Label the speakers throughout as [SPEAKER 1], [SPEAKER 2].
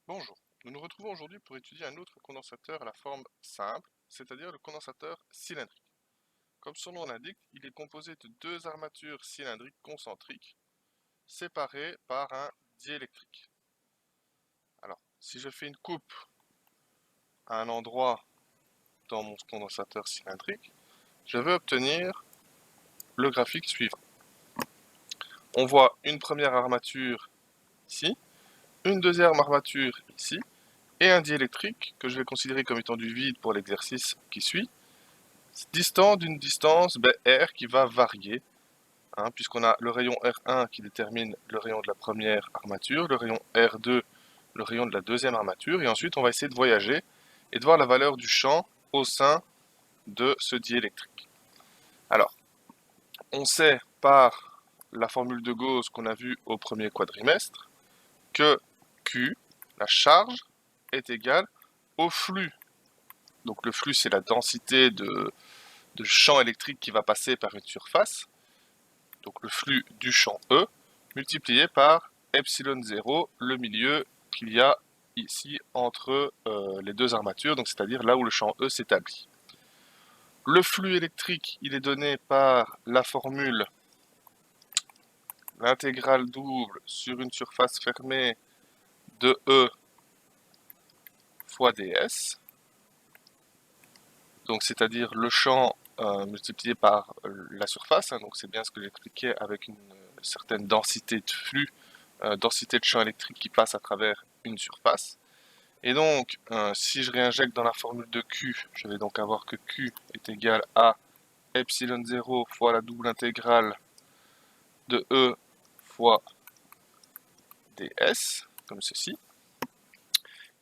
[SPEAKER 1] Bonjour, nous nous retrouvons aujourd'hui pour étudier un autre condensateur à la forme simple, c'est-à-dire le condensateur cylindrique. Comme son nom l'indique, il est composé de deux armatures cylindriques concentriques séparées par un diélectrique. Alors, si je fais une coupe à un endroit dans mon condensateur cylindrique, je vais obtenir le graphique suivant. On voit une première armature ici, une deuxième armature ici, et un diélectrique que je vais considérer comme étant du vide pour l'exercice qui suit, distant d'une distance R qui va varier, hein, puisqu'on a le rayon R1 qui détermine le rayon de la première armature, le rayon R2, le rayon de la deuxième armature, et ensuite on va essayer de voyager et de voir la valeur du champ au sein de ce diélectrique. Alors, on sait par la formule de Gauss qu'on a vue au premier quadrimestre que Q, la charge, est égale au flux. Donc le flux, c'est la densité de champ électrique qui va passer par une surface, donc le flux du champ E, multiplié par epsilon 0, le milieu qu'il y a ici entre les deux armatures, donc c'est-à-dire là où le champ E s'établit. Le flux électrique, il est donné par la formule l'intégrale double sur une surface fermée de E fois ds, donc c'est-à-dire le champ multiplié par la surface, hein, donc c'est bien ce que j'expliquais avec une certaine densité de flux, densité de champ électrique qui passe à travers une surface. Et donc, si je réinjecte dans la formule de Q, je vais donc avoir que Q est égal à epsilon 0 fois la double intégrale de E fois ds, comme ceci.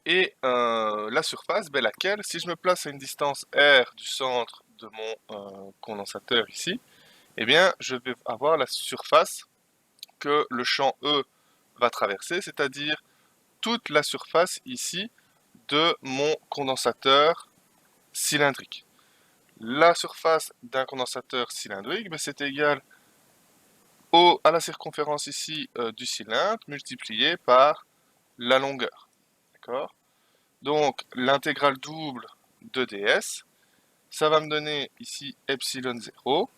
[SPEAKER 1] Et la surface, ben laquelle, si je me place à une distance R du centre de mon condensateur ici, eh bien, je vais avoir la surface que le champ E va traverser, c'est-à-dire toute la surface ici de mon condensateur cylindrique. La surface d'un condensateur cylindrique, ben, c'est égal à la circonférence ici du cylindre multiplié par la longueur. D'accord? Donc l'intégrale double de ds, ça va me donner ici epsilon 0,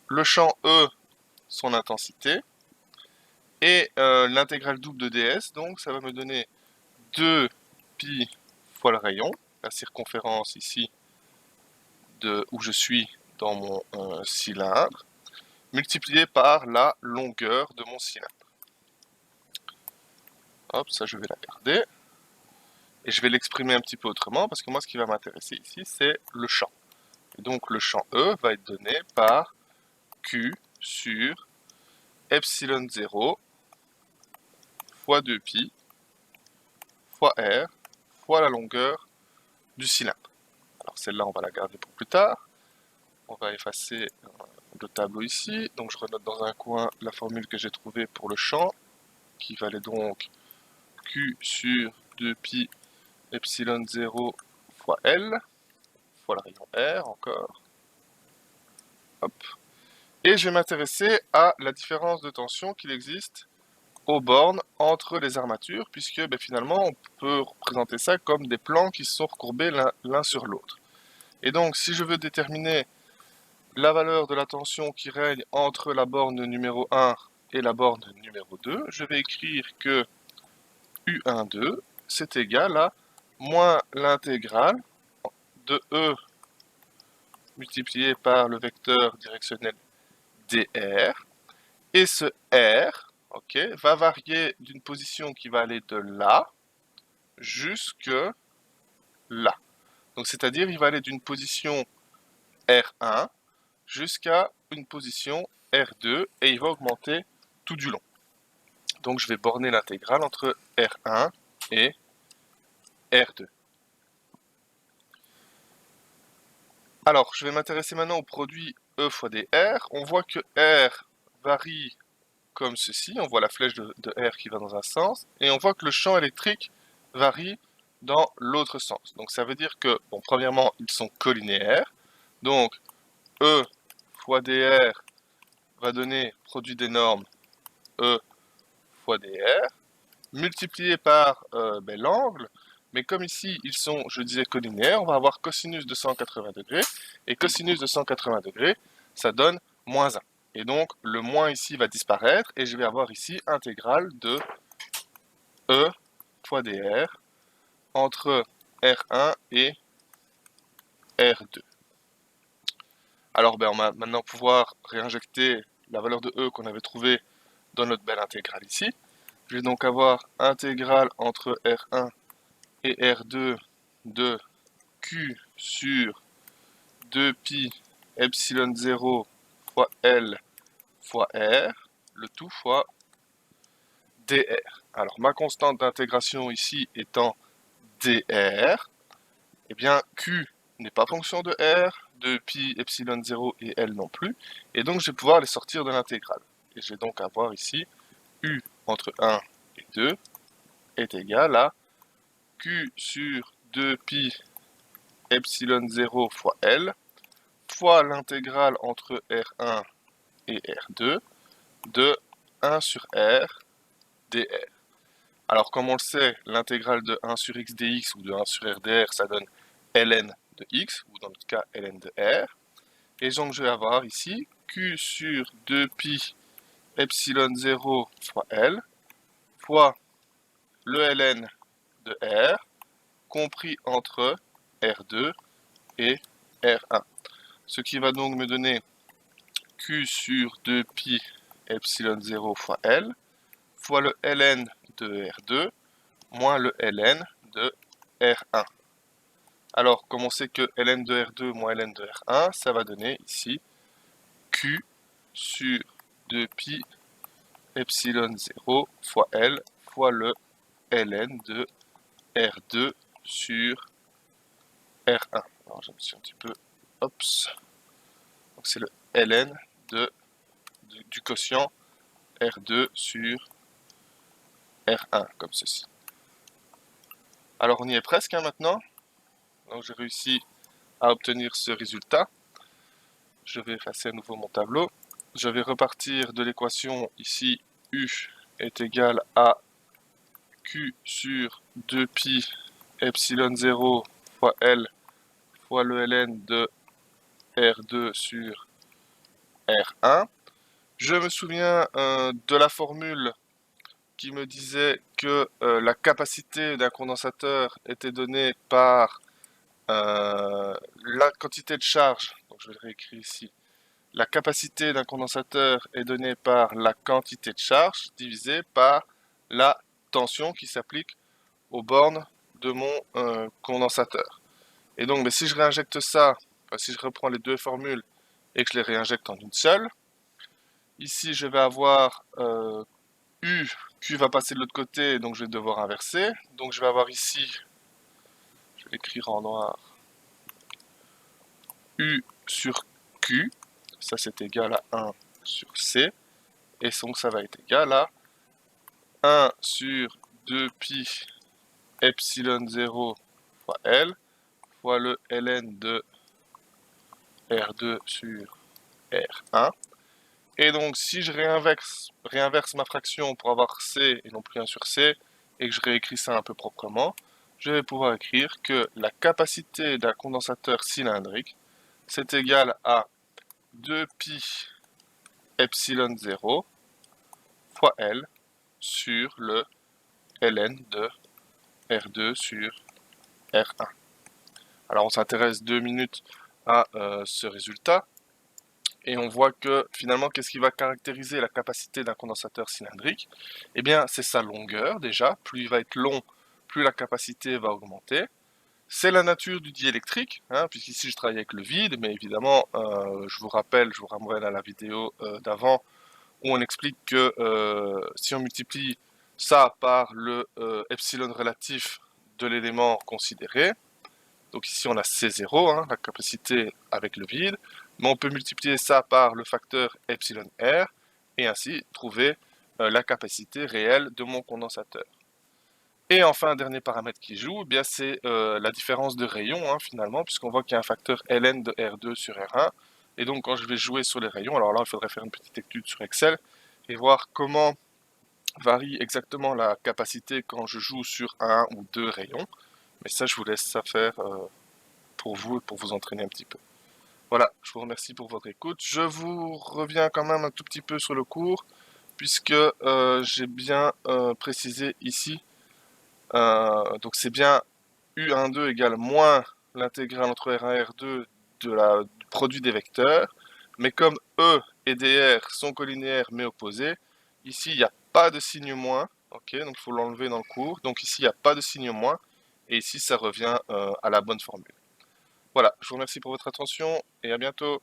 [SPEAKER 1] le champ E, son intensité, et l'intégrale double de ds, donc ça va me donner 2 pi fois le rayon, la circonférence ici de où je suis dans mon cylindre, multiplié par la longueur de mon cylindre. Hop, ça je vais la garder. Et je vais l'exprimer un petit peu autrement, parce que moi ce qui va m'intéresser ici, c'est le champ. Et donc le champ E va être donné par Q sur epsilon 0 fois 2pi fois R fois la longueur du cylindre. Alors celle-là, on va la garder pour plus tard. On va effacer le tableau ici. Donc je renote dans un coin la formule que j'ai trouvée pour le champ, qui valait donc Q sur 2pi epsilon 0 fois L, fois le rayon R encore. Hop. Et je vais m'intéresser à la différence de tension qu'il existe aux bornes entre les armatures, puisque ben, finalement on peut représenter ça comme des plans qui se sont recourbés l'un sur l'autre. Et donc si je veux déterminer la valeur de la tension qui règne entre la borne numéro 1 et la borne numéro 2, je vais écrire que U12 c'est égal à moins l'intégrale de E multiplié par le vecteur directionnel dr, et ce R, ok, va varier d'une position qui va aller de là jusque là. Donc c'est-à-dire il va aller d'une position R1 jusqu'à une position R2 et il va augmenter tout du long. Donc je vais borner l'intégrale entre R1 et R2. Alors je vais m'intéresser maintenant au produit E fois dr. On voit que R varie comme ceci, on voit la flèche de R qui va dans un sens, et on voit que le champ électrique varie dans l'autre sens. Donc ça veut dire que, bon, premièrement, ils sont collinéaires, donc E fois dr va donner produit des normes E fois dr, multiplié par l'angle, mais comme ici ils sont, je disais, collinéaires, on va avoir cosinus de 180 degrés, et cosinus de 180 degrés, ça donne moins 1. Et donc le moins ici va disparaître, et je vais avoir ici intégrale de E fois dr entre R1 et R2. Alors on va maintenant pouvoir réinjecter la valeur de E qu'on avait trouvée dans notre belle intégrale ici. Je vais donc avoir intégrale entre R1 et R2 de Q sur 2pi epsilon 0 fois L fois R, le tout fois dr. Alors ma constante d'intégration ici étant dr, eh bien Q n'est pas fonction de R, de pi epsilon 0 et L non plus, et donc je vais pouvoir les sortir de l'intégrale. Et je vais donc avoir ici U entre 1 et 2 est égal à Q sur 2pi epsilon 0 fois L fois l'intégrale entre R1 et R2 de 1 sur R dr. Alors comme on le sait, l'intégrale de 1 sur x dx ou de 1 sur r dr, ça donne ln de x, ou dans notre cas ln de r. Et donc je vais avoir ici q sur 2pi epsilon 0 fois L fois le ln de R compris entre R2 et R1. Ce qui va donc me donner Q sur 2pi epsilon 0 fois L fois le ln de R2 moins le ln de R1. Alors, comme on sait que ln de R2 moins ln de R1, ça va donner ici Q sur 2pi epsilon 0 fois L fois le ln de R2 sur R1. Alors, je me suis un petit peu... Ops. Donc, c'est le ln du quotient R2 sur R1, comme ceci. Alors, on y est presque maintenant. Donc, j'ai réussi à obtenir ce résultat. Je vais effacer à nouveau mon tableau. Je vais repartir de l'équation ici. U est égal à Q sur 2pi epsilon 0 fois L fois le ln de R2 sur R1. Je me souviens de la formule qui me disait que la capacité d'un condensateur était donnée par la quantité de charge. Donc je vais le réécrire ici. La capacité d'un condensateur est donnée par la quantité de charge divisée par la tension qui s'applique aux bornes de mon condensateur. Et donc, mais si je réinjecte ça, si je reprends les deux formules et que je les réinjecte en une seule, ici je vais avoir U, Q va passer de l'autre côté, donc je vais devoir inverser. Donc je vais avoir ici, je vais l'écrire en noir, U sur Q, ça c'est égal à 1 sur C, et donc ça va être égal à 1 sur 2pi epsilon 0 fois L fois le ln de R2 sur R1. Et donc si je réinverse ma fraction pour avoir C et non plus 1 sur C, et que je réécris ça un peu proprement, je vais pouvoir écrire que la capacité d'un condensateur cylindrique, c'est égal à 2pi epsilon 0 fois L sur le ln de R2 sur R1. Alors on s'intéresse 2 minutes à ce résultat et on voit que finalement qu'est-ce qui va caractériser la capacité d'un condensateur cylindrique? Eh bien c'est sa longueur déjà, plus il va être long, plus la capacité va augmenter. C'est la nature du diélectrique, hein, puisqu'ici je travaille avec le vide, mais évidemment je vous renvoie à la vidéo d'avant où on explique que si on multiplie ça par le epsilon relatif de l'élément considéré, donc ici on a C0, hein, la capacité avec le vide, mais on peut multiplier ça par le facteur epsilon R et ainsi trouver la capacité réelle de mon condensateur. Et enfin, un dernier paramètre qui joue, eh bien c'est la différence de rayon, hein, finalement, puisqu'on voit qu'il y a un facteur ln de R2 sur R1. Et donc, quand je vais jouer sur les rayons, alors là, il faudrait faire une petite étude sur Excel et voir comment varie exactement la capacité quand je joue sur un ou deux rayons. Mais ça, je vous laisse ça faire pour vous et pour vous entraîner un petit peu. Voilà, je vous remercie pour votre écoute. Je vous reviens quand même un tout petit peu sur le cours, puisque j'ai bien précisé ici. Donc c'est bien U12 égale moins l'intégrale entre R1 et R2 du produit des vecteurs. Mais comme E et DR sont collinéaires mais opposés, ici il n'y a pas de signe moins. Ok, donc il faut l'enlever dans le cours. Donc ici il n'y a pas de signe moins. Et ici ça revient à la bonne formule. Voilà, je vous remercie pour votre attention et à bientôt.